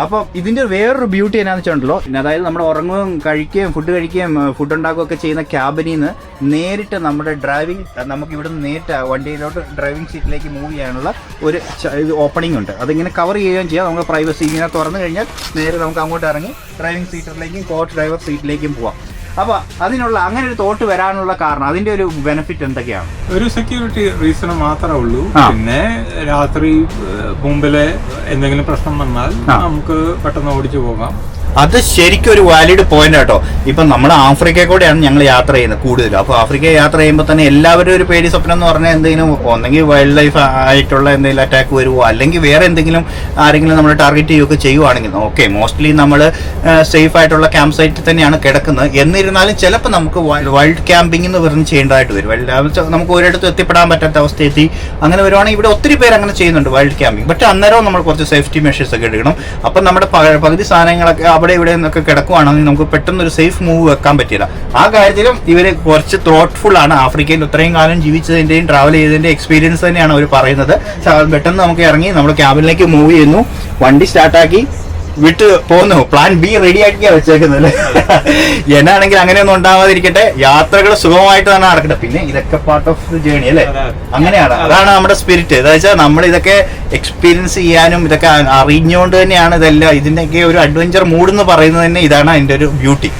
അപ്പം ഇതിന്റെ വേറൊരു ബ്യൂട്ടി എന്നാന്ന് വെച്ചിട്ടുണ്ടല്ലോ, അതായത് നമ്മൾ ഉറങ്ങുകയും കഴിക്കുകയും ഫുഡ് ഉണ്ടാക്കുകയൊക്കെ ചെയ്യുന്ന ക്യാബിനിൽ നിന്ന് നേരിട്ട് നമ്മുടെ ഡ്രൈവിംഗ്, നമുക്ക് ഇവിടുന്ന് നേരിട്ട് വണ്ടിയിലോട്ട് ഡ്രൈവിംഗ് സീറ്റിലേക്ക് മൂവ് ചെയ്യാനുള്ള ഒരു ഓപ്പണിംഗ് ഉണ്ട്. അതിങ്ങനെ കവർ ചെയ്യുകയും ചെയ്യാം. നമുക്ക് പ്രൈവസി ഇങ്ങനെ തുറന്നു കഴിഞ്ഞാൽ നേരെ നമുക്ക് അങ്ങോട്ട് ഇറങ്ങി ഡ്രൈവിംഗ് സീറ്റിലേക്കും കോ ഡ്രൈവർ സീറ്റിലേക്കും പോവാം. അപ്പൊ അതിനുള്ള അങ്ങനെ ഒരു തോട്ട് വരാനുള്ള കാരണം, അതിന്റെ ഒരു ബെനിഫിറ്റ് എന്തൊക്കെയാണ്? ഒരു സെക്യൂരിറ്റി റീസൺ മാത്രമേ ഉള്ളൂ. പിന്നെ രാത്രി മുമ്പിലെ എന്തെങ്കിലും പ്രശ്നം വന്നാൽ നമുക്ക് പെട്ടെന്ന് ഓടിച്ചു പോകാം. അത് ശരിക്കും ഒരു വാലിഡ് പോയിന്റ് കേട്ടോ. ഇപ്പം നമ്മൾ ആഫ്രിക്കയിൽ കൂടെയാണ് ഞങ്ങൾ യാത്ര ചെയ്യുന്നത് കൂടുതലും. അപ്പോൾ ആഫ്രിക്ക യാത്ര ചെയ്യുമ്പോൾ തന്നെ എല്ലാവരും ഒരു പേടി സ്വപ്നം എന്ന് പറഞ്ഞാൽ എന്തെങ്കിലും ഒന്നെങ്കിൽ വൈൽഡ് ലൈഫ് ആയിട്ടുള്ള എന്തെങ്കിലും അറ്റാക്ക് വരുമോ, അല്ലെങ്കിൽ വേറെ എന്തെങ്കിലും ആരെങ്കിലും നമ്മൾ ടാർഗറ്റ് ചെയ്യുകയൊക്കെ ചെയ്യുവാണെങ്കിൽ ഓക്കെ, മോസ്റ്റ്ലി നമ്മൾ സേഫ് ആയിട്ടുള്ള ക്യാമ്പ് സൈറ്റിൽ തന്നെയാണ് കിടക്കുന്നത്. എന്നിരുന്നാലും ചിലപ്പോൾ നമുക്ക് വൈൽഡ് ക്യാമ്പിംഗ് എന്ന് പറഞ്ഞ് ചെയ്യേണ്ടതായിട്ട് വരും. നമുക്ക് ഒരിടത്തും എത്തിപ്പെടാൻ പറ്റാത്ത അവസ്ഥയെത്തി അങ്ങനെ വരുവാണെങ്കിൽ ഇവിടെ ഒത്തിരി പേര് അങ്ങനെ ചെയ്യുന്നുണ്ട് വൈൽഡ് ക്യാമ്പിംഗ്. പക്ഷേ അന്നേരവും നമ്മൾ കുറച്ച് സേഫ്റ്റി മെഷേഴ്സ് ഒക്കെ എടുക്കണം. അപ്പം നമ്മുടെ പകുതി സാധനങ്ങളൊക്കെ അവിടെ ഇവിടെ നിന്നൊക്കെ കിടക്കുവാണെങ്കിൽ നമുക്ക് പെട്ടെന്ന് ഒരു സേഫ് മൂവ് വെക്കാൻ പറ്റില്ല. ആ കാര്യത്തിലും ഇവർ കുറച്ച് തോട്ട്ഫുൾ ആണ്. ആഫ്രിക്കയിൽ ഇത്രയും കാലം ജീവിച്ചതിന്റെയും ട്രാവൽ ചെയ്തതിന്റെ എക്സ്പീരിയൻസ് തന്നെയാണ് അവർ പറയുന്നത്. പെട്ടെന്ന് നമുക്ക് ഇറങ്ങി നമ്മുടെ ക്യാബിനിലേക്ക് മൂവ് ചെയ്യുന്നു, വണ്ടി സ്റ്റാർട്ടാക്കി വിട്ട് പോകുന്നു. പ്ലാൻ ബി റെഡി ആക്കിയാ വെച്ചേക്കുന്നത്. എന്നാണെങ്കിൽ അങ്ങനെയൊന്നും ഉണ്ടാവാതിരിക്കട്ടെ, യാത്രകൾ സുഖമായിട്ട് തന്നെ നടക്കട്ടെ. പിന്നെ ഇതൊക്കെ പാർട്ട് ഓഫ് ദി ജേണി അല്ലേ, അങ്ങനെയാണ്. അതാണ് നമ്മുടെ സ്പിരിറ്റ്. എന്താ വെച്ചാൽ നമ്മൾ ഇതൊക്കെ എക്സ്പീരിയൻസ് ചെയ്യാനും ഇതൊക്കെ അറിഞ്ഞുകൊണ്ട് തന്നെയാണ് ഇതെല്ലാം. ഇതിന്റെയൊക്കെ ഒരു അഡ്വഞ്ചർ മൂഡ് എന്ന് പറയുന്നത് തന്നെ ഇതാണ് അതിന്റെ ഒരു ബ്യൂട്ടി.